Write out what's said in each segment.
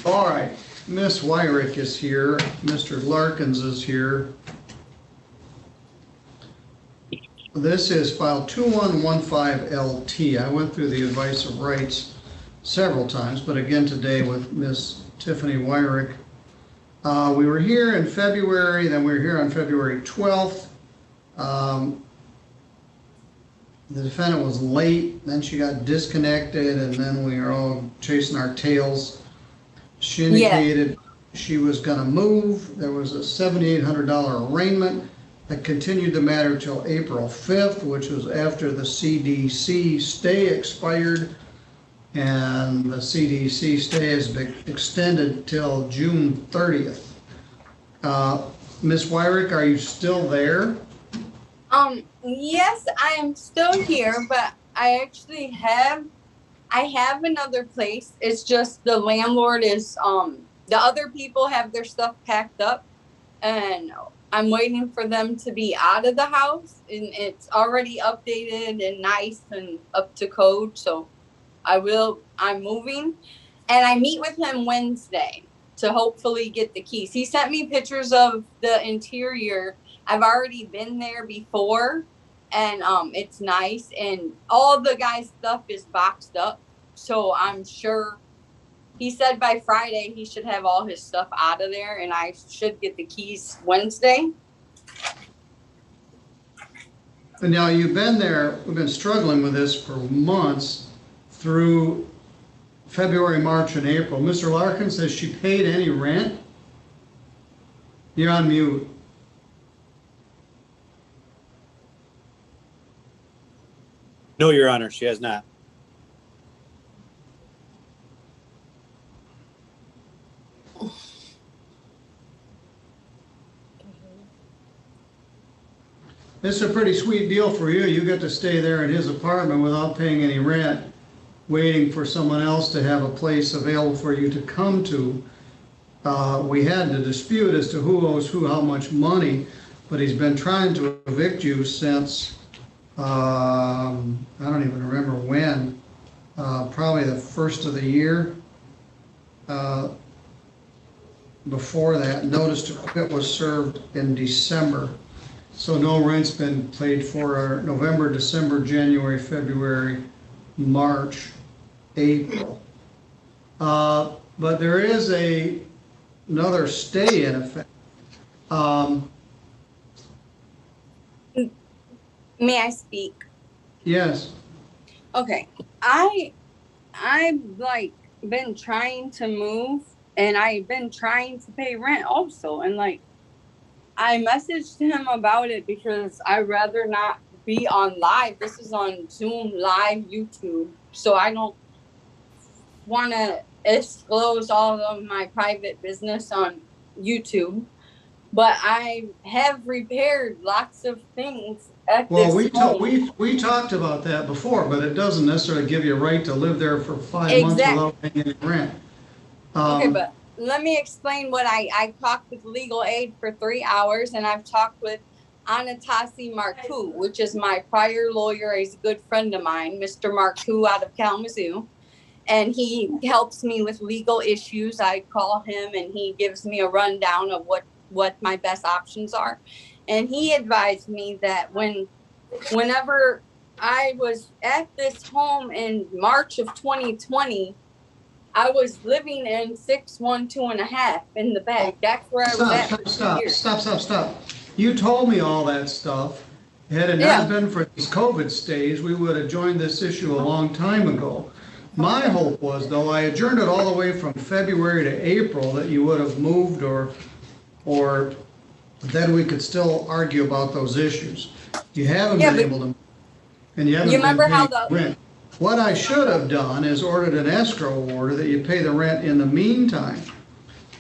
All right, Miss Wyrick is here, Mr. Larkins is here. This is file 2115LT. I went through the advice of rights several times, but again today with Miss Tiffany Wyrick. We were here in February, then we were here on February 12th. The defendant was late, then she got disconnected, and then we were all chasing our tails. She indicated she was going to move. There was a $7,800 arraignment that continued the matter till April 5th, which was after the CDC stay expired. And the CDC stay has been extended till June 30th. Ms. Wyrick, are you still there? Yes, I am still here, but I actually have another place. It's just the landlord is, the other people have their stuff packed up and I'm waiting for them to be out of the house, and it's already updated and nice and up to code. So I'm moving, and I meet with him Wednesday to hopefully get the keys. He sent me pictures of the interior. I've already been there before, and it's nice, and all the guy's stuff is boxed up. So I'm sure he said by Friday he should have all his stuff out of there, and I should get the keys Wednesday. And now you've been there, we've been struggling with this for months through February, March, and April. Mr. Larkin says she paid any rent? You're on mute. No, Your Honor, she has not. This is a pretty sweet deal for you. You get to stay there in his apartment without paying any rent, waiting for someone else to have a place available for you to come to. We had the dispute as to who owes who how much money, but he's been trying to evict you since, I don't even remember when, probably the first of the year. Before that, notice to quit was served in December. So no rent's been paid for November, December, January, February, March, April. But there is another stay in effect. May I speak? Yes. Okay. I've like been trying to move, and I've been trying to pay rent also, and like I messaged him about it because I'd rather not be on live. This is on Zoom live YouTube, so I don't want to disclose all of my private business on YouTube. But I have repaired lots of things at this home. We talked about that before, but it doesn't necessarily give you a right to live there for 5 months without paying any rent. Okay, but let me explain what I talked with legal aid for 3 hours, and I've talked with Anatasi Marcoux, which is my prior lawyer. He's a good friend of mine, Mr. Marcoux out of Kalamazoo, and he helps me with legal issues. I call him and he gives me a rundown of what my best options are. And he advised me that whenever I was at this home in March of 2020, I was living in 612.5 in the back. That's where I was at for 2 years. Stop. You told me all that stuff. Had it not been for these COVID stays, we would have joined this issue a long time ago. My hope was, though, I adjourned it all the way from February to April, that you would have moved or then we could still argue about those issues. You haven't been able to, and you haven't been paying rent. What I should have done is ordered an escrow order that you pay the rent in the meantime,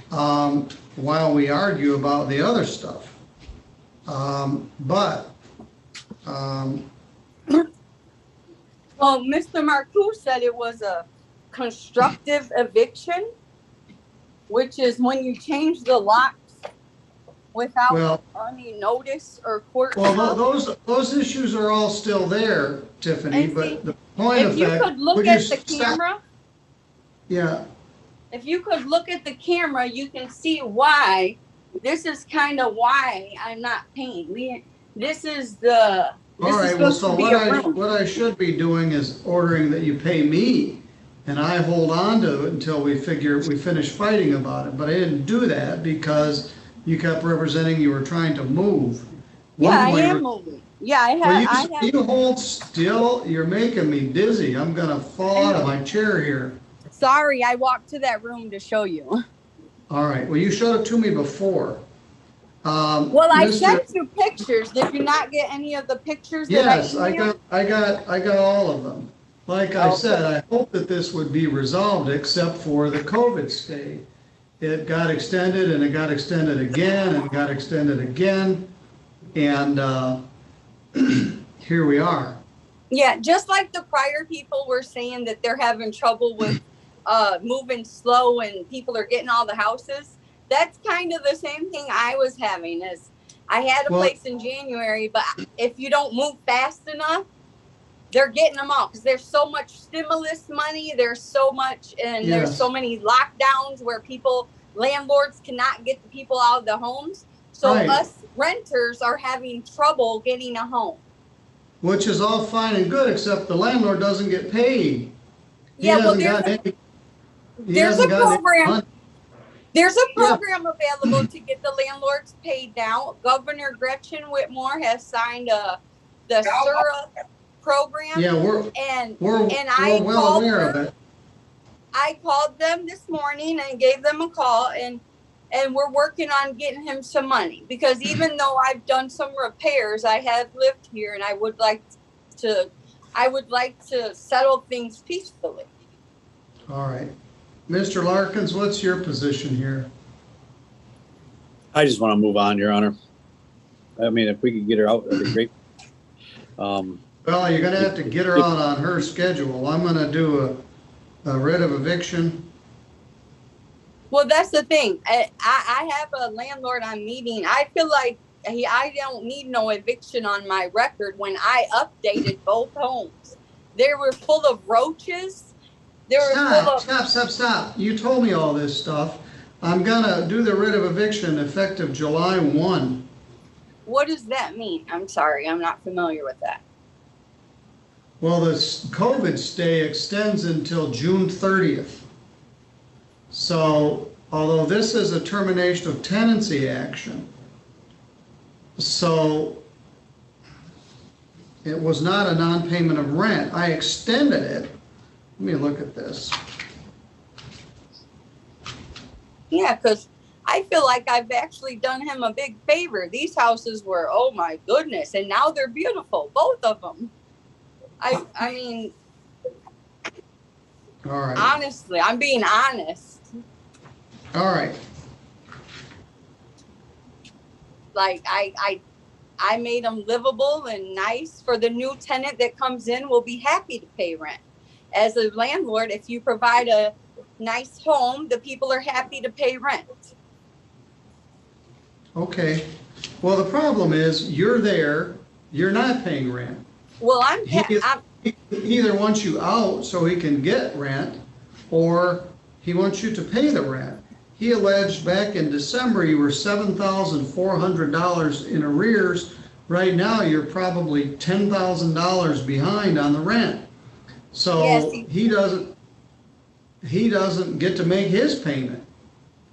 while we argue about the other stuff. Well, Mr. Marcoux said it was a constructive eviction, which is when you change the locks without any notice or court. Well, those issues are all still there, Tiffany. But the point of if you could look at the camera. Yeah. if you could look at the camera, you can see why. This is kind of why I'm not paying. This is All right, well, supposed so to be what a room. I should be doing is ordering that you pay me, and I hold on to it until we finish fighting about it. But I didn't do that because you kept representing you were trying to move. Yeah, I One point am you were- moving. Yeah, I Well, have. you hold still, you're making me dizzy. I'm gonna fall out of my chair here. Sorry, I walked to that room to show you. All right, well, you showed it to me before. Well, I Mr. sent you pictures. Did you not get any of the pictures that Yes, I emailed? I got all of them. Like I Okay. said, I hope that this would be resolved except for the COVID stay. It got extended and it got extended again and got extended again. And here we are. Yeah, just like the prior people were saying that they're having trouble with moving slow and people are getting all the houses. That's kind of the same thing I was having. Is I had a place in January, but if you don't move fast enough, they're getting them out because there's so much stimulus money. There's so much, and there's so many lockdowns where landlords cannot get the people out of the homes. So us renters are having trouble getting a home. Which is all fine and good, except the landlord doesn't get paid. There's a program. There's a program available to get the landlords paid now. Governor Gretchen Whitmore has signed the SURA program. Yeah, we're well aware of it. I called them this morning and gave them a call, and we're working on getting him some money because even though I've done some repairs, I have lived here, and I would like to settle things peacefully. All right. Mr. Larkins, what's your position here? I just want to move on, Your Honor. I mean, if we could get her out, that'd be great. Well, you're going to have to get her out on her schedule. I'm going to do a writ of eviction. Well, that's the thing. I have a landlord I'm meeting. I feel like I don't need no eviction on my record when I updated both homes. They were full of roaches. Stop. You told me all this stuff. I'm going to do the writ of eviction effective July 1. What does that mean? I'm sorry. I'm not familiar with that. Well, the COVID stay extends until June 30th. So, although this is a termination of tenancy action, so it was not a non-payment of rent. I extended it. Let me look at this. Yeah, because I feel like I've actually done him a big favor. These houses were, oh my goodness, and now they're beautiful, both of them. I mean, all right. Honestly, I'm being honest. All right. Like I made them livable and nice for the new tenant that comes in. Will be happy to pay rent. As a landlord, if you provide a nice home, the people are happy to pay rent. Okay. Well, the problem is you're there, you're not paying rent. Well, He either wants you out so he can get rent, or he wants you to pay the rent. He alleged back in December you were $7,400 in arrears. Right now you're probably $10,000 behind on the rent. So yes, he doesn't get to make his payment.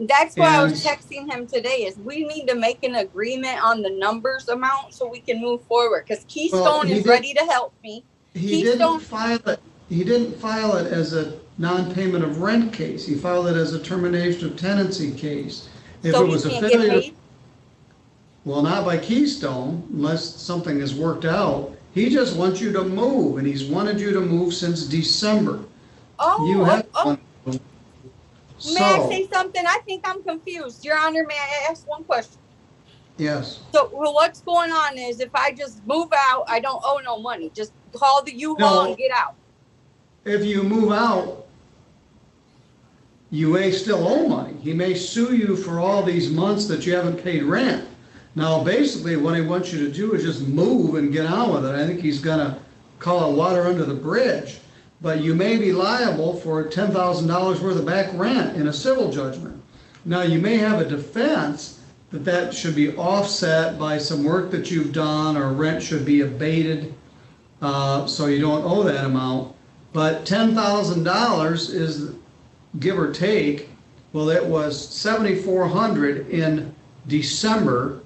That's why I was texting him today is we need to make an agreement on the numbers amount so we can move forward because Keystone is ready to help me. He didn't file it as a non-payment of rent case. He filed it as a termination of tenancy case. If so it was a failure, well, not by Keystone unless something is worked out. He just wants you to move, and he's wanted you to move since December. May I say something? I think I'm confused. Your Honor, may I ask one question? Yes. So what's going on is if I just move out, I don't owe no money. Just call the U-Haul and get out. If you move out, you may still owe money. He may sue you for all these months that you haven't paid rent. Now, basically, what he wants you to do is just move and get on with it. I think he's going to call it water under the bridge. but you may be liable for $10,000 worth of back rent in a civil judgment. Now, you may have a defense that that should be offset by some work that you've done, or rent should be abated, so you don't owe that amount. But $10,000 is, give or take, well, it was $7,400 in December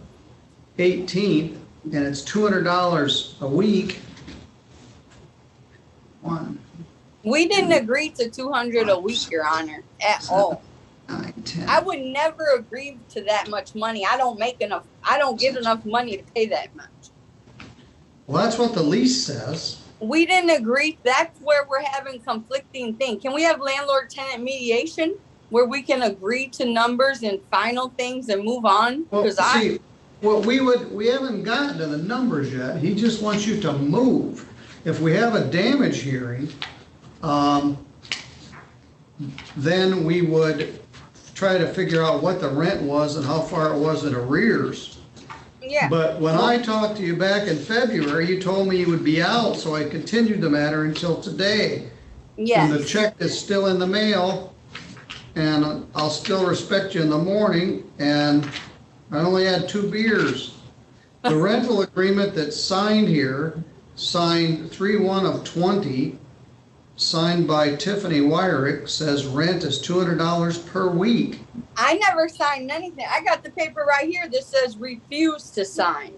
18th, and it's $200 a week. We didn't agree to 200 a week, Your Honor, at all. 9, 10. I would never agree to that much money. I don't make enough. I don't get enough money to pay that much. Well, that's what the lease says. We didn't agree. That's where we're having conflicting things. Can we have landlord-tenant mediation where we can agree to numbers and final things and move on? Well, see, well, we haven't gotten to the numbers yet. He just wants you to move. If we have a damage hearing, then we would try to figure out what the rent was and how far it was in arrears. Yeah. But when I talked to you back in February, you told me you would be out, so I continued the matter until today. Yes. And the check is still in the mail, and I'll still respect you in the morning, and I only had 2 beers. The rental agreement that's signed here, signed 3/1 of 20, signed by Tiffany Wyrick, says rent is $200 per week. I never signed anything. I got the paper right here that says refuse to sign.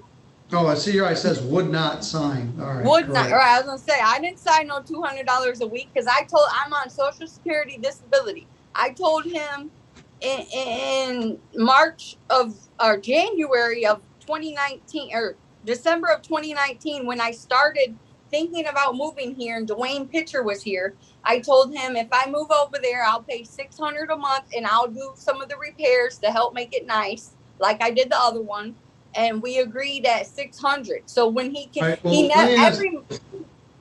Oh, I see here, it says would not sign. All right. Would not. correct. All right, I was gonna say I didn't sign no $200 a week because I'm on Social Security disability. I told him in March of or January of 2019 or December of 2019 when I started thinking about moving here and Dwayne Pitcher was here. I told him if I move over there, I'll pay $600 a month and I'll do some of the repairs to help make it nice, like I did the other one. And we agreed at $600. So when he can, Right, well, he never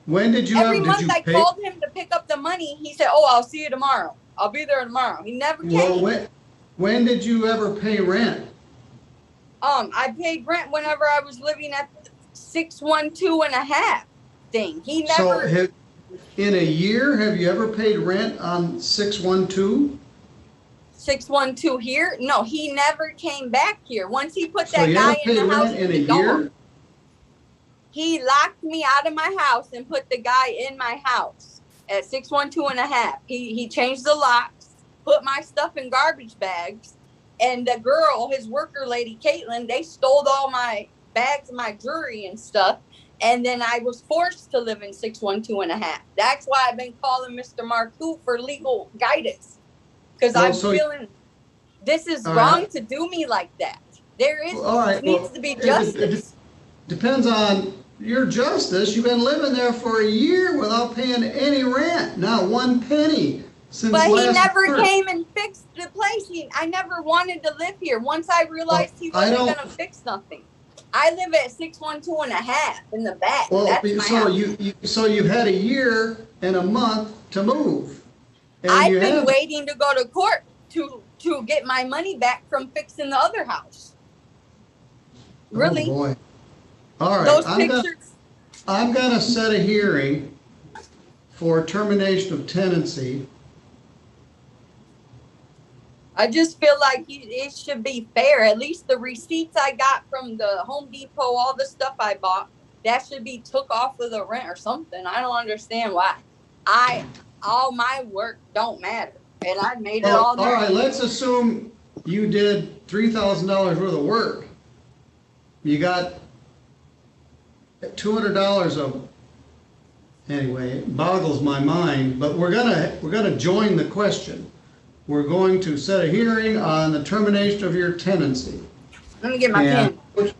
when did you every have, month did you I pay? called him to pick up the money. He said, "Oh, I'll see you tomorrow. I'll be there tomorrow." He never came. Well, when did you ever pay rent? I paid rent whenever I was living at the 612 and a half thing. He never. So in a year, have you ever paid rent on 612? 612 here? No, he never came back here. Once he put So that you guy haven't in paid the house rent in with a the door, year? he locked me out of my house and put the guy in my house at 612 and a half. He changed the locks, put my stuff in garbage bags, and the girl, his worker lady, Caitlin, they stole all my bags and my jewelry and stuff. And then I was forced to live in 612 and a half. That's why I've been calling Mr. Marcoux for legal guidance. Because Well, I'm so- feeling this is All wrong right. to do me like that. There is All right, needs well, to be it justice. Depends on your justice. You've been living there for a year without paying any rent, not 1 penny since But he last never March. came and fixed the place. I never wanted to live here. Once I realized he I wasn't don't- going to fix nothing. I live at 612 and a half in the back. Well, That's my so house. you had a year and a month to move. And I've you been haven't. waiting to go to court to get my money back from fixing the other house. Really? Oh, boy. All right. Those I'm gonna- pictures. I'm gonna set a hearing for termination of tenancy. I just feel like it should be fair. At least the receipts I got from the Home Depot, all the stuff I bought, that should be took off of the rent or something. I don't understand why. All my work don't matter, and I made it all All there. right, let's assume you did $3,000 worth of work. You got $200 of, anyway, it boggles my mind, but we're gonna join the question. We're going to set a hearing on the termination of your tenancy. Let me get my And pen.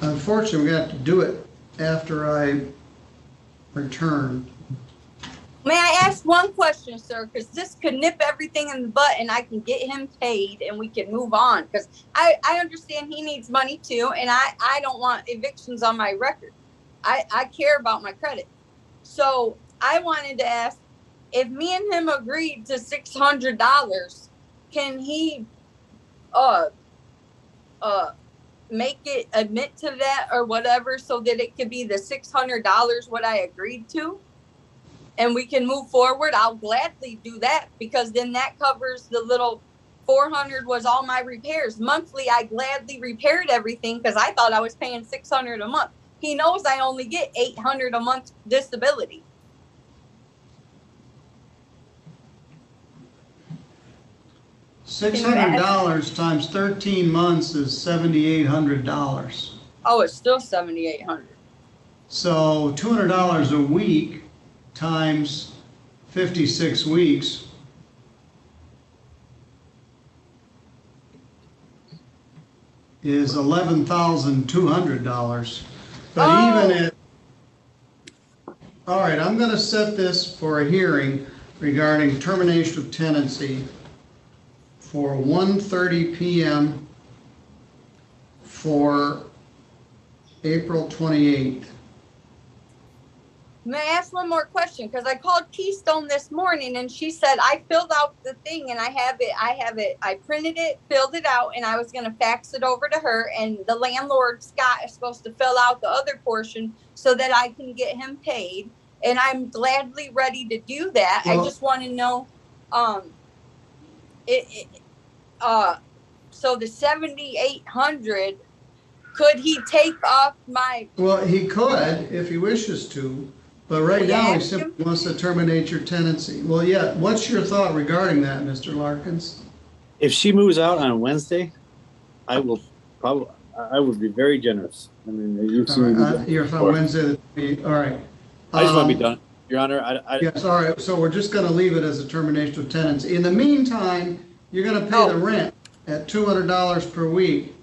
unfortunately, we're gonna have to do it after I return. May I ask one question, sir? Because this could nip everything in the butt and I can get him paid and we can move on. Because I understand he needs money too, and I don't want evictions on my record. I care about my credit. So I wanted to ask, if me and him agreed to $600, can he make it admit to that or whatever so that it could be the $600 what I agreed to? and we can move forward, I'll gladly do that, because then that covers the little 400 was all my repairs. Monthly, I gladly repaired everything because I thought I was paying 600 a month. He knows I only get 800 a month disability. $600 times 13 months is $7,800. Oh, it's still 7,800. So $200 a week times 56 weeks is $11,200. But even at, all right, I'm going to set this for a hearing regarding termination of tenancy for 1:30 p.m. for April 28th. May I ask one more question? Because I called Keystone this morning and she said I filled out the thing and I have it. I printed it, filled it out, and I was going to fax it over to her. And the landlord, Scott, is supposed to fill out the other portion so that I can get him paid. And I'm gladly ready to do that. Well, I just want to know, so the 7,800, could he take off my? Well, he could if he wishes to, but right now he simply wants to terminate your tenancy. Well, yeah, what's your thought regarding that, Mr. Larkins? If she moves out on Wednesday, I would be very generous. I mean, you've seen me. You're on Wednesday, all right. I just want to be done, Your Honor. Yes, all right, so we're just gonna leave it as a termination of tenancy. In the meantime, you're gonna pay the rent at $200 per week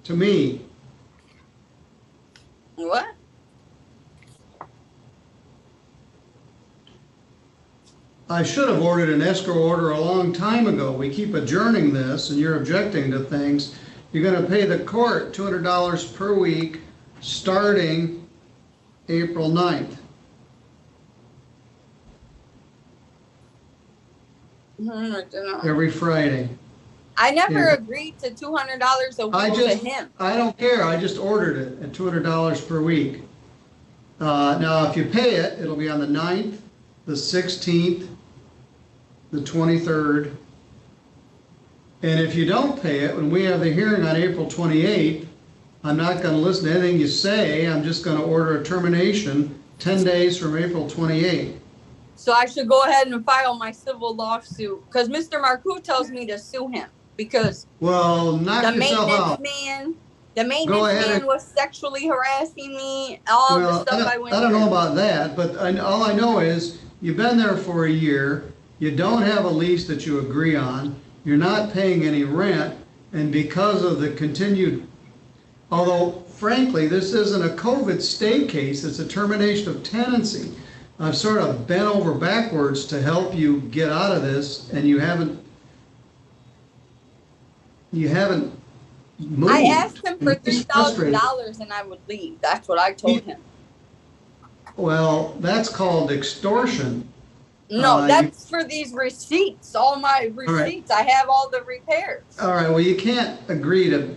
to me. What? I should have ordered an escrow order a long time ago. We keep adjourning this and you're objecting to things. You're gonna pay the court $200 per week starting April 9th. Every Friday. I never agreed to $200 a week to him. I don't care. I just ordered it at $200 per week. Now, if you pay it, it'll be on the 9th, the 16th, the 23rd. And if you don't pay it, when we have the hearing on April 28th, I'm not going to listen to anything you say. I'm just going to order a termination 10 days from April 28th. So I should go ahead and file my civil lawsuit because Mr. Marcoux tells me to sue him because well, knock yourself out. The maintenance man was sexually harassing me. All the stuff I went through. I don't know about that, but all I know is you've been there for a year. You don't have a lease that you agree on. You're not paying any rent, and because of the continued, although frankly this isn't a COVID stay case, it's a termination of tenancy. I've sort of bent over backwards to help you get out of this, and you haven't moved. I asked him for $3,000 and I would leave. That's what I told him. Well, that's called extortion. No, that's for these receipts. All my receipts. Right. I have all the repairs. All right. Well, you can't agree to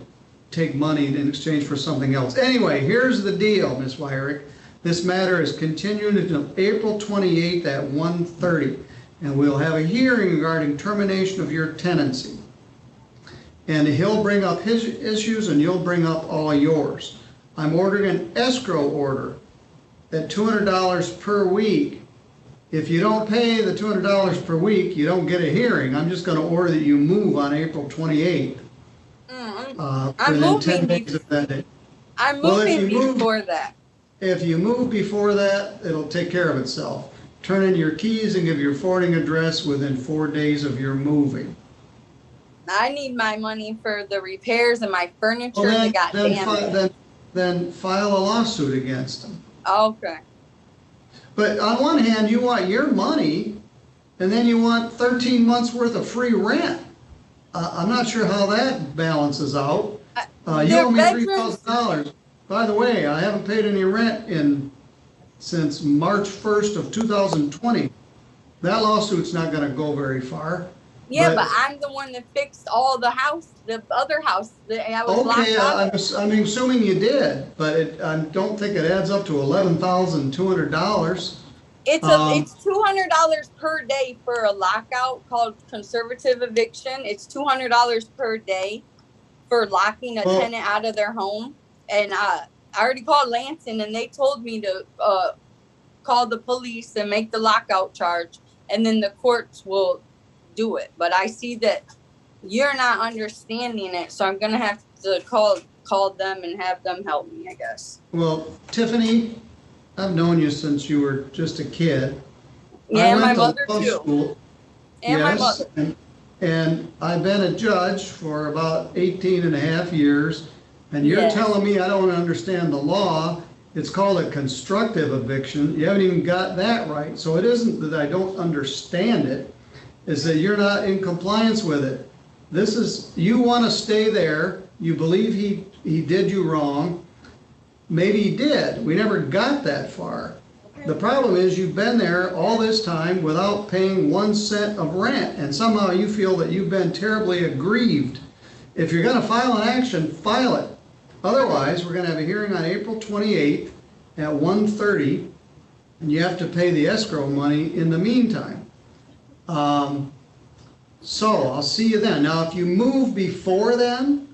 take money in exchange for something else. Anyway, here's the deal, Ms. Wyrick. This matter is continued until April 28th at 1:30, and we'll have a hearing regarding termination of your tenancy. And he'll bring up his issues and you'll bring up all of yours. I'm ordering an escrow order at $200 per week. If you don't pay the $200 per week, you don't get a hearing. I'm just going to order that you move on April 28th. I'm moving before that. If you move before that, it'll take care of itself. Turn in your keys and give your forwarding address within 4 days of your moving. I need my money for the repairs and my furniture that got damaged. Then file a lawsuit against them. Okay. But on one hand, you want your money, and then you want 13 months worth of free rent. I'm not sure how that balances out. You owe me $3,000. By the way, I haven't paid any rent since March 1st of 2020. That lawsuit's not going to go very far. Yeah, but But I'm the one that fixed all the other house that I was locked okay, out of. I'm assuming you did, but I don't think it adds up to $11,200. It's $200 per day for a lockout called conservative eviction. It's $200 per day for locking a Well, tenant out of their home. And I already called Lansing, and they told me to call the police and make the lockout charge, and then the courts will do it. But I see that you're not understanding it, so I'm gonna have to call them and have them help me, I guess. well, Tiffany, I've known you since you were just a kid. I Yeah, and my went to mother law too. school. And my Yes, mother. and I've been a judge for about 18 and a half years, and you're Yes. telling me I don't understand the law. It's called a constructive eviction. You haven't even got that right. So it isn't that I don't understand it, it's that you're not in compliance with it. This is, you want to stay there, you believe he did you wrong. Maybe he did. We never got that far. The problem is you've been there all this time without paying 1 cent of rent, and somehow you feel that you've been terribly aggrieved. If you're gonna file an action, file it. Otherwise, we're gonna have a hearing on April 28th at 1:30, and you have to pay the escrow money in the meantime. So I'll see you then. Now, if you move before then,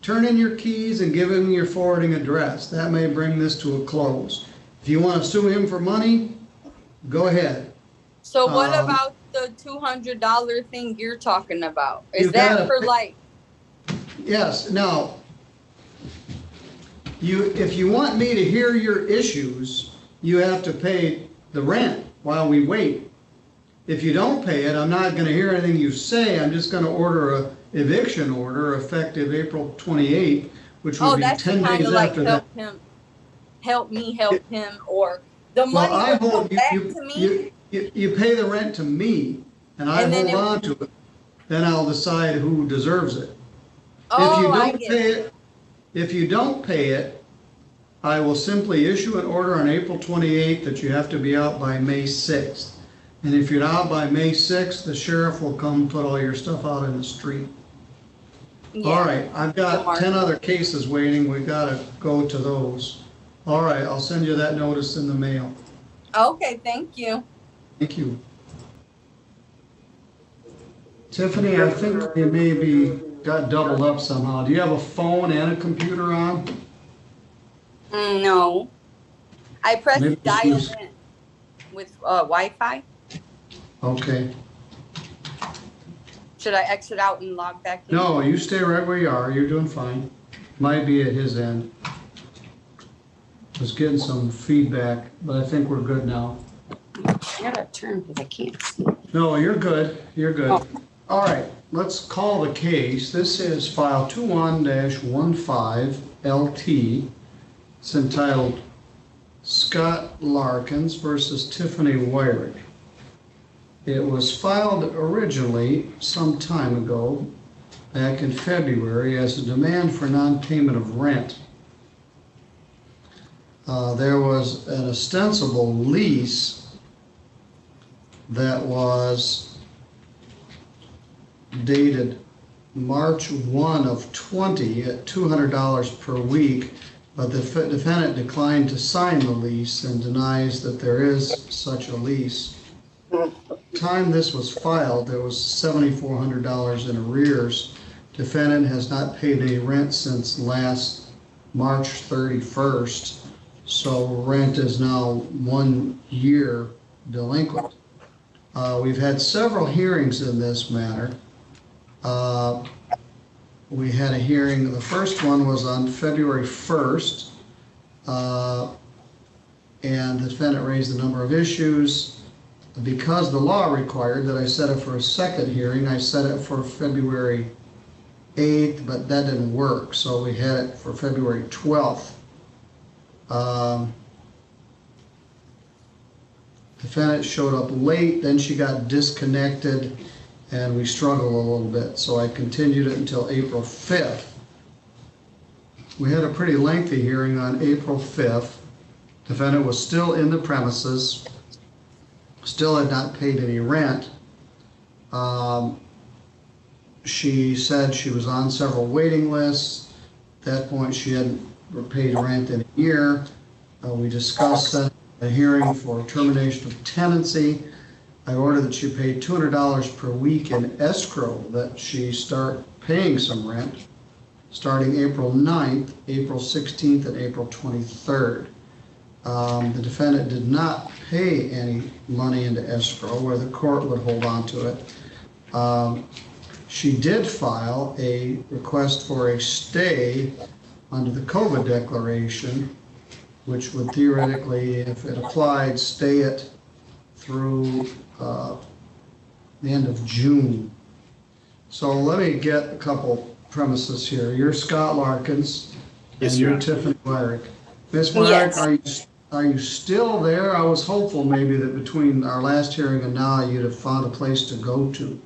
turn in your keys and give him your forwarding address. That may bring this to a close. If you want to sue him for money, go ahead. So what about the $200 thing you're talking about? Is You that gotta for pay- like? Yes, now, if you want me to hear your issues, you have to pay the rent while we wait. If you don't pay it, I'm not gonna hear anything you say, I'm just gonna order a eviction order effective April 28th, which Oh, would be that's 10 kind days of like after that. help him, or the Well, money I will come hold, back to me. you pay the rent to me, and I And then hold on to it, then I'll decide who deserves it. If you Oh, I don't get pay it. it, if you don't pay it, I will simply issue an order on April 28th that you have to be out by May 6th. And if you're out by May 6th, the sheriff will come put all your stuff out in the street. Yeah. All right, I've got Mark. 10 other cases waiting, we gotta go to those. All right, I'll send you that notice in the mail. Okay, thank you. Thank you. Tiffany, I think you maybe got doubled up somehow. Do you have a phone and a computer on? No, I pressed Maybe dial use- in with Wi-Fi. Okay. Should I exit out and log back in? No, you stay right where you are. You're doing fine. Might be at his end. Was getting some feedback, but I think we're good now. I gotta turn because I can't see. No, you're good. You're good. Oh. All right, let's call the case. This is file 21-15LT. It's entitled Scott Larkins versus Tiffany Wyrick. It was filed originally some time ago, back in February, as a demand for non-payment of rent. There was an ostensible lease that was dated March 1 of 20 at $200 per week, but the defendant declined to sign the lease and denies that there is such a lease. Time this was filed, there was $7,400 in arrears. Defendant has not paid any rent since last March 31st, so rent is now 1 year delinquent. We've had several hearings in this matter. We had a hearing, the first one was on February 1st, and the defendant raised a number of issues. Because the law required that I set it for a second hearing, I set it for February 8th, but that didn't work, so we had it for February 12th. Defendant showed up late, then she got disconnected, and we struggled a little bit, so I continued it until April 5th. We had a pretty lengthy hearing on April 5th. Defendant was still in the premises, still had not paid any rent. she said she was on several waiting lists. At that point, she hadn't paid rent in a year. We discussed setting a hearing for termination of tenancy. I ordered that she pay $200 per week in escrow, that she start paying some rent starting April 9th, April 16th, and April 23rd. The defendant did not pay any money into escrow where the court would hold on to it. She did file a request for a stay under the COVID declaration, which would theoretically, if it applied, stay it through the end of June. So let me get a couple premises here. You're Scott Larkins, Yes, and Your you're Honor. Tiffany Wyrick. Ms. Wyrick, Yes. are you still there? I was hopeful maybe that between our last hearing and now you'd have found a place to go to.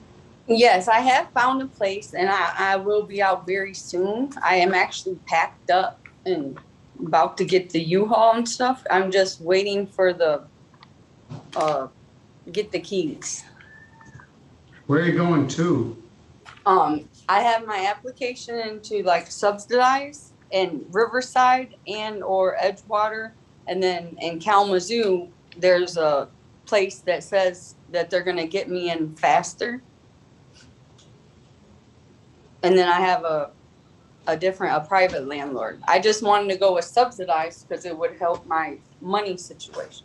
Yes, I have found a place, and I will be out very soon. I am actually packed up and about to get the U-Haul and stuff. I'm just waiting for the get the keys. Where are you going to? I have my application into like subsidized in Riverside and or Edgewater, and then in Kalamazoo there's a place that says that they're gonna get me in faster. And then I have a private landlord. I just wanted to go with subsidized because it would help my money situation.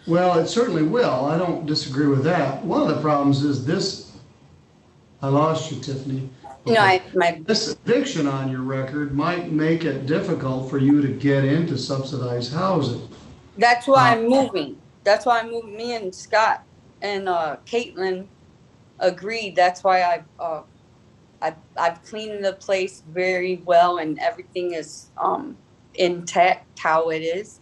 Well, it certainly will. I don't disagree with that. One of the problems is this. I lost you, Tiffany. You know, This eviction on your record might make it difficult for you to get into subsidized housing. that's why I'm moving. That's why I'm moving. Me and Scott and Caitlin agreed. That's why I've cleaned the place very well and everything is intact how it is.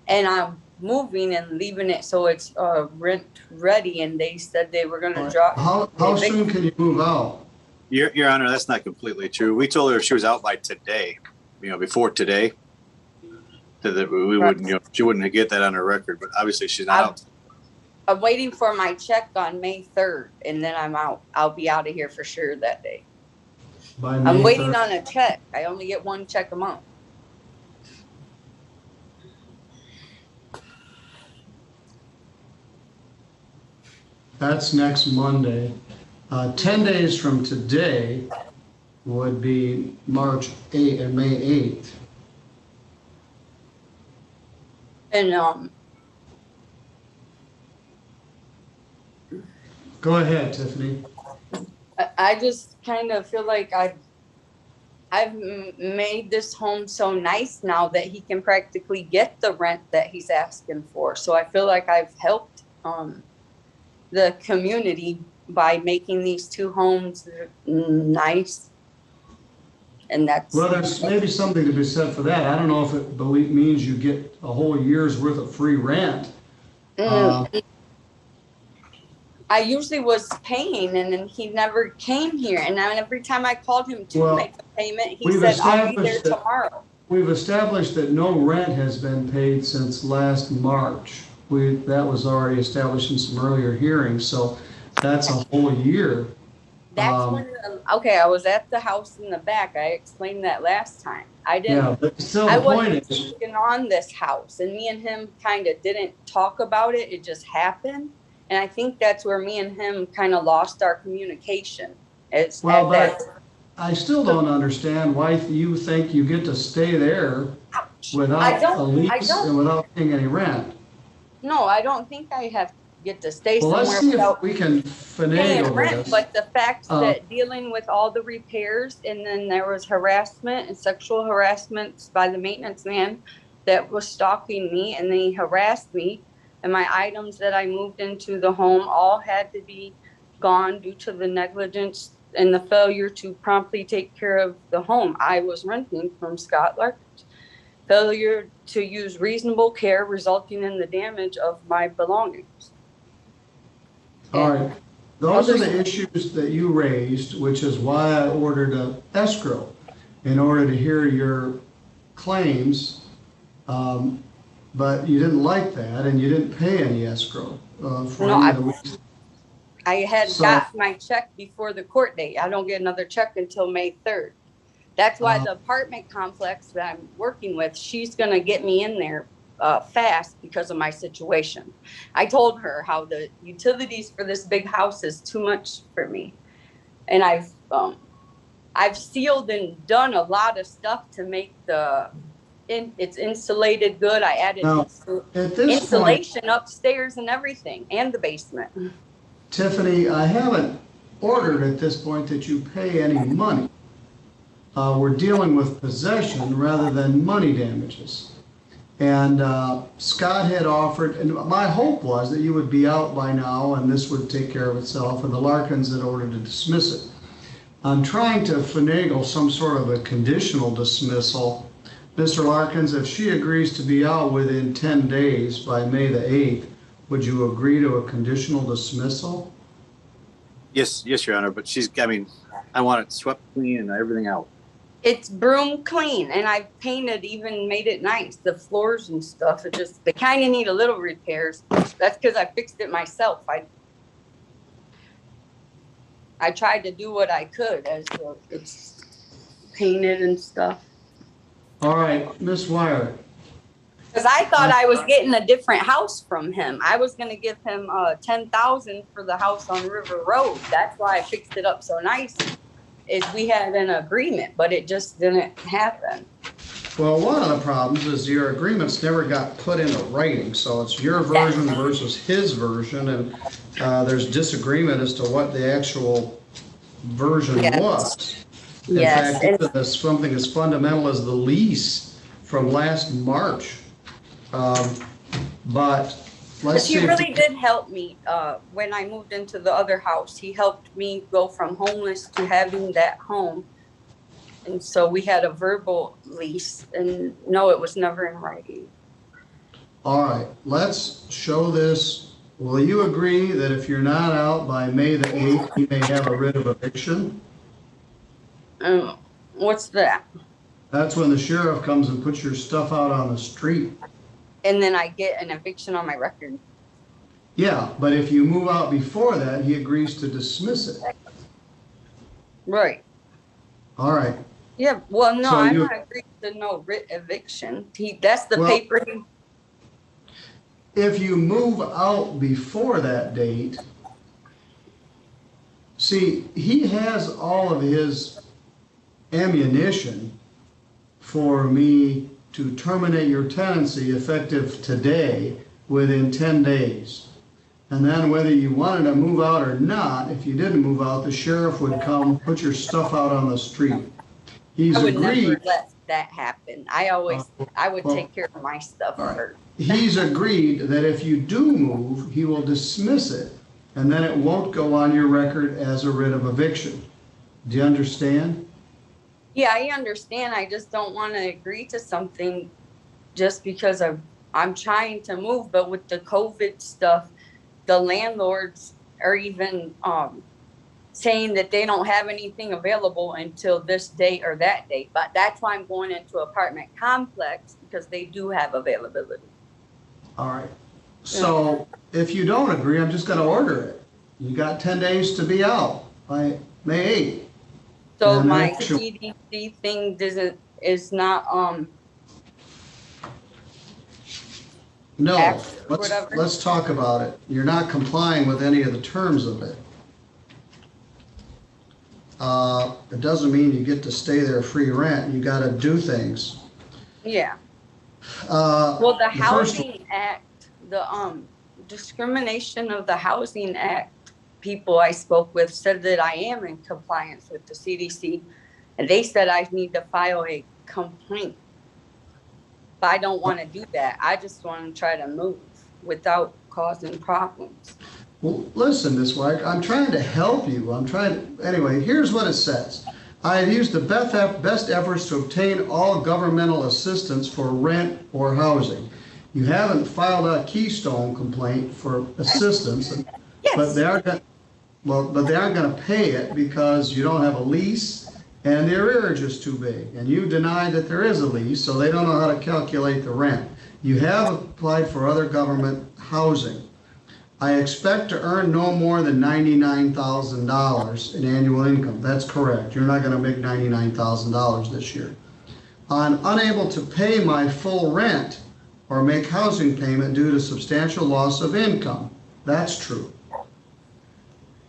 And I'm moving and leaving it so it's rent ready, and they said they were gonna drop. How soon can you move out? Your Honor, that's not completely true. We told her she was out by today, before today, that we wouldn't, she wouldn't get that on her record, but obviously she's not out. I'm waiting for my check on May 3rd, and then I'm out. I'll be out of here for sure that day. By May I'm waiting 3rd? on a check. I only get one check a month. That's next Monday. 10 days from today would be March 8th and May 8th. And Go ahead, Tiffany. I just kind of feel like I've made this home so nice now that he can practically get the rent that he's asking for. So I feel like I've helped the community by making these two homes nice. And that's... Well, there's maybe something to be said for that. I don't know if it means you get a whole year's worth of free rent. I usually was paying, and then he never came here. And then every time I called him to make a payment, he said, I'll be there tomorrow. We've established that no rent has been paid since last March. That was already established in some earlier hearings, so that's a whole year. That's when, okay, I was at the house in the back. I explained that last time. I didn't, yeah, but still I the point wasn't is, speaking on this house, and me and him kind of didn't talk about it. It just happened. And I think that's where me and him kind of lost our communication. well, but I still don't understand why you think you get to stay there without a lease and without paying any rent. No, I don't think I get to stay Well, let's somewhere see without if we can paying finagle rent. this. But the fact that dealing with all the repairs, and then there was harassment and sexual harassment by the maintenance man that was stalking me, and then he harassed me. And my items that I moved into the home all had to be gone due to the negligence and the failure to promptly take care of the home I was renting from Scott Larkins. Failure to use reasonable care resulting in the damage of my belongings. All right. Those are the issues that you raised, which is why I ordered an escrow in order to hear your claims. But you didn't like that, and you didn't pay any escrow for any of the weeks. I had So- got my check before the court date. I don't get another check until May 3rd. That's why the apartment complex that I'm working with, she's going to get me in there fast because of my situation. I told her how the utilities for this big house is too much for me. And I've sealed and done a lot of stuff to make it's insulated good. I added Now, at this insulation upstairs and everything, and the basement. Tiffany, I haven't ordered at this point that you pay any money. We're dealing with possession rather than money damages. And Scott had offered, and my hope was that you would be out by now and this would take care of itself, and the Larkins had ordered to dismiss it. I'm trying to finagle some sort of a conditional dismissal. Mr. Larkins, if she agrees to be out within 10 days by May the 8th, would you agree to a conditional dismissal? Yes, Your Honor, but I want it swept clean and everything out. It's broom clean, and I've painted, even made it nice. The floors and stuff, they kind of need a little repairs. That's because I fixed it myself. I tried to do what I could as it's painted and stuff. All right, Miss Wire. Because I thought I was getting a different house from him. I was going to give him $10,000 for the house on River Road. That's why I fixed it up so nice. Is we had an agreement, but it just didn't happen. Well, one of the problems is your agreements never got put into writing, so it's your version versus his version, and there's disagreement as to what the actual version was. In fact, even something as fundamental as the lease from last March. But let's see. He really did help me when I moved into the other house. He helped me go from homeless to having that home. And so we had a verbal lease, and no, it was never in writing. All right, let's show this. Will you agree that if you're not out by May the 8th, you may have a writ of eviction? What's that? That's when the sheriff comes and puts your stuff out on the street. And then I get an eviction on my record. Yeah, but if you move out before that, he agrees to dismiss it. Right. All right. Yeah, well, no, So I'm not agreeing to no writ eviction. That's the paper. If you move out before that date, see, he has all of his ammunition for me to terminate your tenancy effective today within 10 days. And then whether you wanted to move out or not, if you didn't move out, the sheriff would come, put your stuff out on the street. He's I would agreed. never let that happen. I would take care of my stuff first. He's agreed that if you do move, he will dismiss it, and then it won't go on your record as a writ of eviction. Do you understand? Yeah, I understand. I just don't want to agree to something just because I'm trying to move. But with the COVID stuff, the landlords are even saying that they don't have anything available until this date or that date. But that's why I'm going into apartment complex, because they do have availability. All right. So if you don't agree, I'm just going to order it. You got 10 days to be out by May 8th. So my CDC thing is not No, let's talk about it. You're not complying with any of the terms of it. It doesn't mean you get to stay there free rent. You got to do things. Yeah. Well, the Housing Act, the discrimination of the Housing Act people I spoke with said that I am in compliance with the CDC, and they said I need to file a complaint. But I don't want to do that. I just want to try to move without causing problems. Well, listen, Ms. White, I'm trying to help you. Anyway, here's what it says. I have used the best efforts to obtain all governmental assistance for rent or housing. You haven't filed a Keystone complaint for assistance, yes. but they aren't going to pay it because you don't have a lease and the arrearage is too big. And you deny that there is a lease, so they don't know how to calculate the rent. You have applied for other government housing. I expect to earn no more than $99,000 in annual income. That's correct. You're not going to make $99,000 this year. I'm unable to pay my full rent or make housing payment due to substantial loss of income. That's true.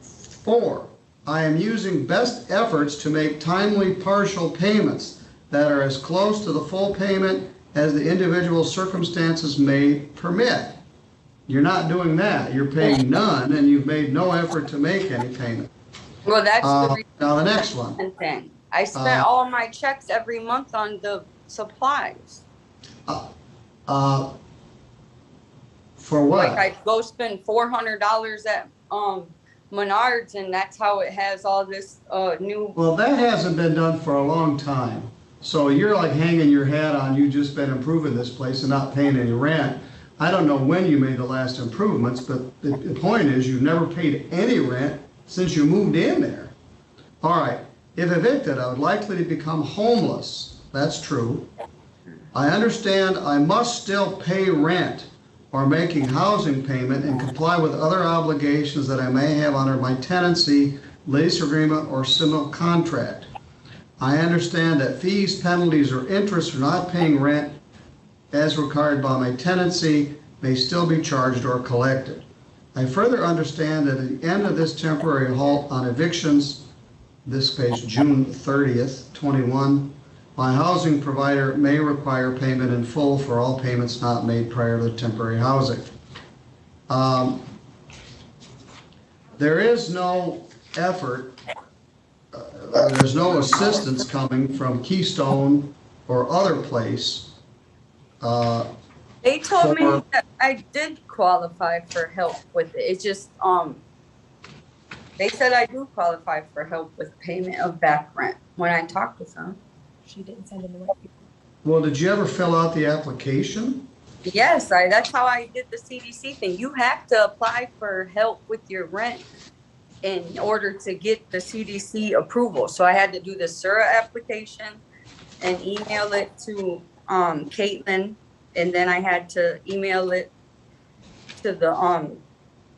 4, I am using best efforts to make timely partial payments that are as close to the full payment as the individual circumstances may permit. You're not doing that. You're paying none, and you've made no effort to make any payment. Well, that's Now the next one. thing. I spent all of my checks every month on the supplies. For what? Like I go spend $400 at Menards, and that's how it has all this new. Well, that hasn't been done for a long time. So you're like hanging your hat on, you've just been improving this place and not paying any rent. I don't know when you made the last improvements, but the point is you've never paid any rent since you moved in there. All right, if evicted, I would likely to become homeless. That's true. I understand I must still pay rent or making housing payment and comply with other obligations that I may have under my tenancy, lease agreement, or similar contract. I understand that fees, penalties, or interest for not paying rent as required by my tenancy may still be charged or collected. I further understand that at the end of this temporary halt on evictions, this page, June 30th, 21, my housing provider may require payment in full for all payments not made prior to the temporary housing. There is no effort, there's no assistance coming from Keystone or other place. They told me that I did qualify for help with it. It's just, they said I do qualify for help with payment of back rent when I talked with them. She didn't send in the right people. Well, did you ever fill out the application? Yes, that's how I did the CDC thing. You have to apply for help with your rent in order to get the CDC approval. So I had to do the SURA application and email it to Caitlin, and then I had to email it to the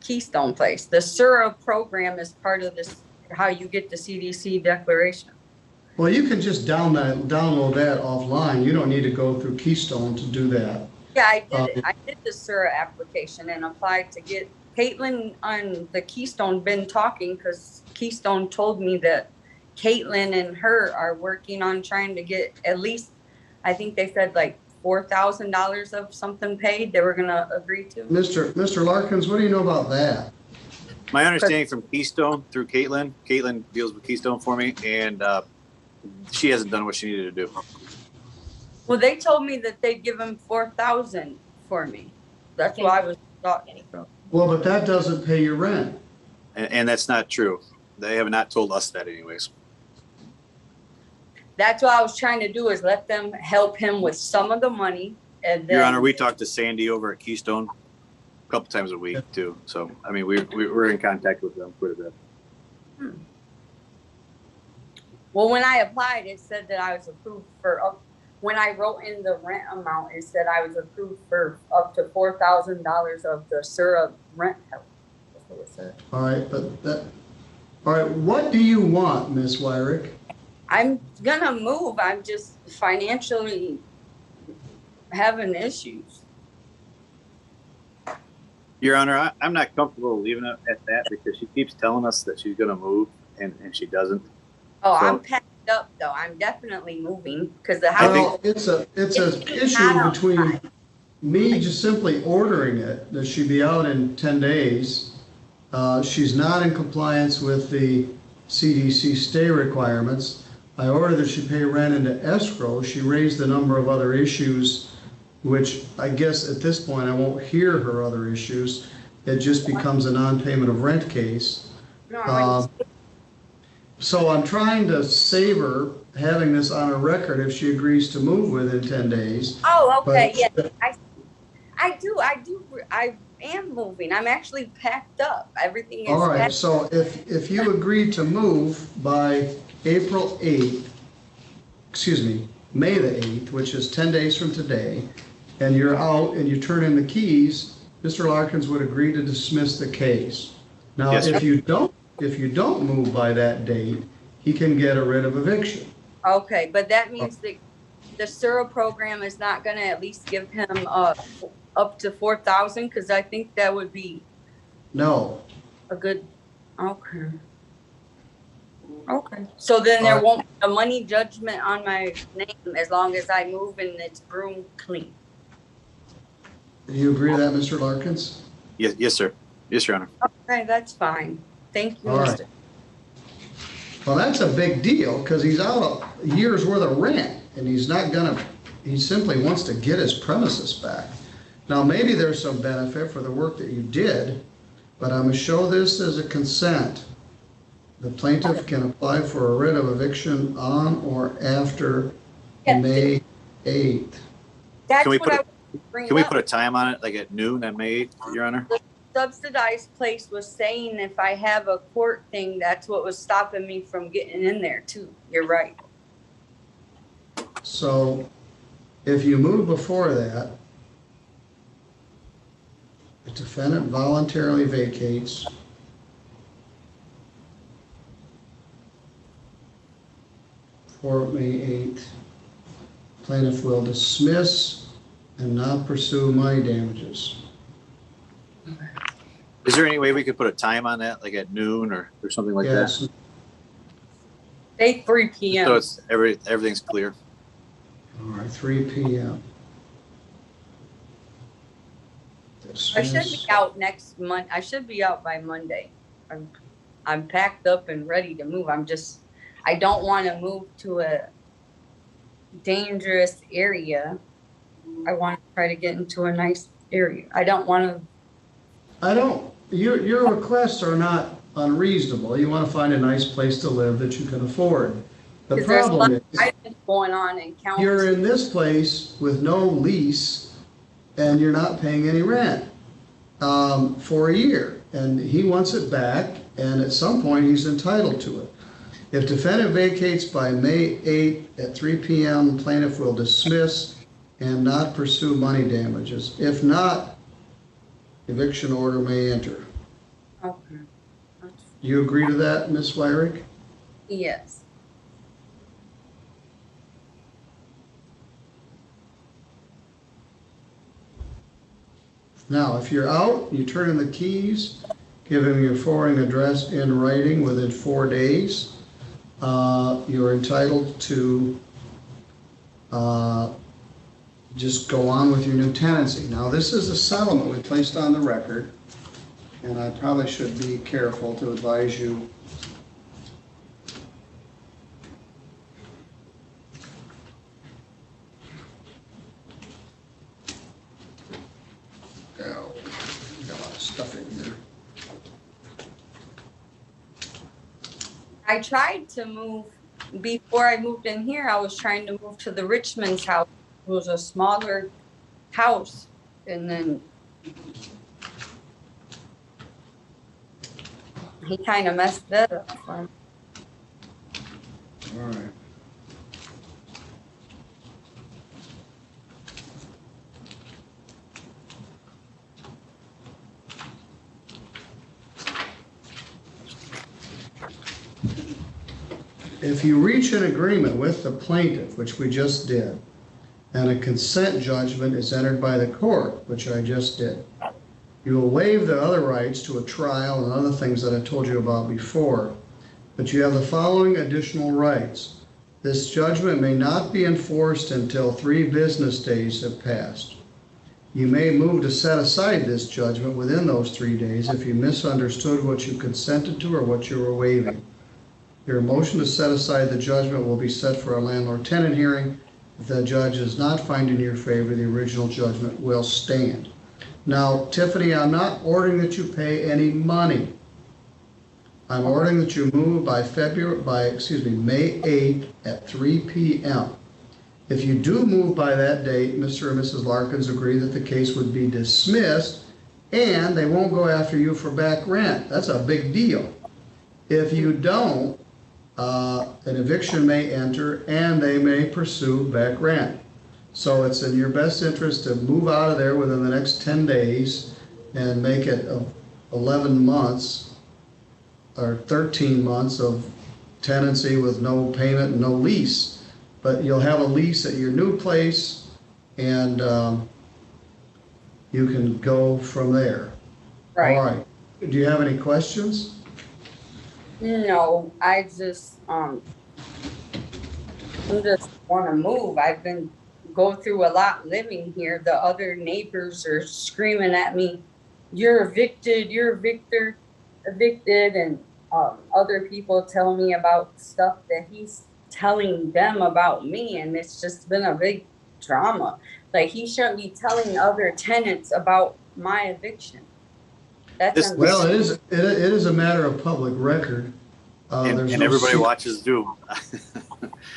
Keystone place. The SURA program is part of this, how you get the CDC declaration. Well, you can just download that offline. You don't need to go through Keystone to do that. Yeah, I did it. I did the SURA application and applied to get Caitlin on the Keystone been talking, because Keystone told me that Caitlin and her are working on trying to get at least, I think they said like $4,000 of something paid they were going to agree to. Mr. Larkins, what do you know about that? My understanding from Keystone through Caitlin deals with Keystone for me, and she hasn't done what she needed to do. Well, they told me that they'd give him $4,000 for me. That's what I was thought. Well, but that doesn't pay your rent. And that's not true. They have not told us that anyways. That's what I was trying to do, is let them help him with some of the money. And then, Your Honor, we talked to Sandy over at Keystone a couple times a week too. So, I mean, we're in contact with them quite a bit. Well, when I applied, it said that I was approved for when I wrote in the rent amount, it said I was approved for up to $4,000 of the SURA rent help. That's what it said. All right, all right, what do you want, Ms. Wyrick? I'm gonna move. I'm just financially having issues. Your Honor, I'm not comfortable leaving it at that because she keeps telling us that she's going to move and she doesn't. Oh, So, I'm packed up though. I'm definitely moving because the house. Well, it's an issue between me just simply ordering it, that she be out in 10 days. She's not in compliance with the CDC stay requirements. I ordered that she pay rent into escrow. She raised a number of other issues, which I guess at this point I won't hear her other issues. It just becomes a non-payment of rent case. No, So I'm trying to save her having this on her record if she agrees to move within 10 days. oh, okay. But- Yeah, I do. I am moving. I'm actually packed up. Everything is All right, packed. so if you agree to move by April 8th, excuse me, May the 8th, which is 10 days from today, and you're out and you turn in the keys Mr. Larkins would agree to dismiss the case. Now, Yes, sir. if you don't move by that date, he can get a writ of eviction. Okay, but that means that the SURA program is not gonna at least give him, up to 4,000, because I think that would be No. a good, okay. Okay, so then there Alright. won't be a money judgment on my name as long as I move and it's broom clean. Do you agree to that, Mr. Larkins? Yes, sir. Yes, Your Honor. Okay, that's fine. Thank you, All right. Mr. Well, that's a big deal because he's out a year's worth of rent and he's not gonna, he simply wants to get his premises back. Now, maybe there's some benefit for the work that you did, but I'm gonna show this as a consent. The plaintiff can apply for a writ of eviction on or after May 8th. That's Can we what put I a- was bringing Can we up. put a time on it, like at noon on May 8th, Your Honor? Subsidized place was saying if I have a court thing, that's what was stopping me from getting in there too. You're right. So if you move before that, the defendant voluntarily vacates. For May 8th, plaintiff will dismiss and not pursue money damages. Is there any way we could put a time on that, like at noon or something like that? Yes, Say 3 p.m. So it's everything's clear. all right, 3 p.m. I should be out next month. I should be out by Monday. I'm packed up and ready to move. I don't want to move to a dangerous area. I want to try to get into a nice area. I don't want to. Your requests are not unreasonable. You want to find a nice place to live that you can afford. The Because there's problem lots is, of items going on in county. you're in this place with no lease and you're not paying any rent for a year. And he wants it back, and at some point he's entitled to it. If defendant vacates by May 8th at 3 p.m., plaintiff will dismiss and not pursue money damages. If not, eviction order may enter. Okay. Do you agree to that, Ms. Wyrick? Yes. Now, if you're out, you turn in the keys, give him your forwarding address in writing within 4 days. You're entitled to just go on with your new tenancy. Now, this is a settlement we placed on the record, and I probably should be careful to advise you. Oh, got a lot of stuff in here. I tried to move before I moved in here. I was trying to move to the Richmond's house. It was a smaller house, and then he kind of messed that up for me. All right. If you reach an agreement with the plaintiff, which we just did, and a consent judgment is entered by the court, which I just did, you will waive the other rights to a trial and other things that I told you about before, but you have the following additional rights. This judgment may not be enforced until 3 business days have passed. You may move to set aside this judgment within those 3 days if you misunderstood what you consented to or what you were waiving. Your motion to set aside the judgment will be set for a landlord-tenant hearing. If the judge does not find in your favor, the original judgment will stand. Now, Tiffany, I'm not ordering that you pay any money. I'm ordering that you move by May 8th at 3 p.m. If you do move by that date, Mr. and Mrs. Larkins agree that the case would be dismissed and they won't go after you for back rent. That's a big deal. If you don't, an eviction may enter and they may pursue back rent. So it's in your best interest to move out of there within the next 10 days and make it 11 months or 13 months of tenancy with no payment and no lease. But you'll have a lease at your new place, and you can go from there. Right. All right. Do you have any questions? No, I just want to move. I've been go through a lot living here. The other neighbors are screaming at me, "You're evicted! You're evicted!" And other people tell me about stuff that he's telling them about me, and it's just been a big drama. Like, he shouldn't be telling other tenants about my eviction. That's Well, it is a matter of public record. And There's no everybody secret. watches Zoom.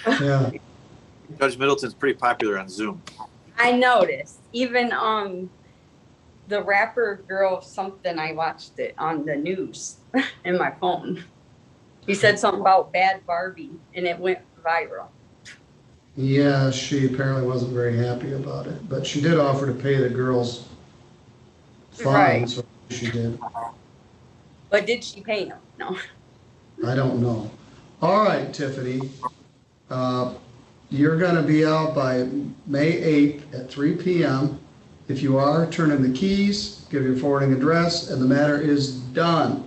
Yeah. Judge Middleton's pretty popular on Zoom. I noticed. Even the rapper girl something, I watched it on the news in my phone. He said something about Bad Barbie, and it went viral. Yeah, she apparently wasn't very happy about it, but she did offer to pay the girls fines. Right. So she did. But did she pay him? No. I don't know. All right, Tiffany. You're going to be out by May 8th at 3 p.m. If you are, turn in the keys, give your forwarding address, and the matter is done.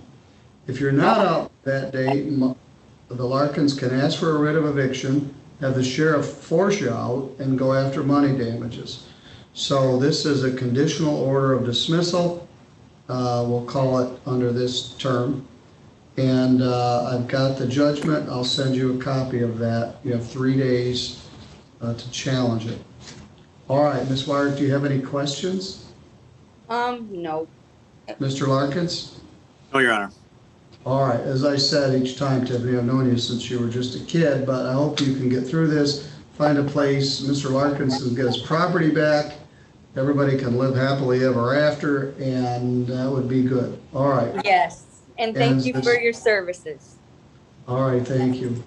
If you're not out that day, the Larkins can ask for a writ of eviction, have the sheriff force you out, and go after money damages. So this is a conditional order of dismissal. We'll call it under this term. And I've got the judgment. I'll send you a copy of that. You have 3 days to challenge it. All right, Ms. Wyatt, do you have any questions? No. Mr. Larkins? No, Your Honor. All right, as I said each time, Tiffany, I've known you since you were just a kid, but I hope you can get through this, find a place. Mr. Larkins can get his property back. Everybody can live happily ever after, and that would be good. All right. Yes, and thank you for your services. All right, thank you.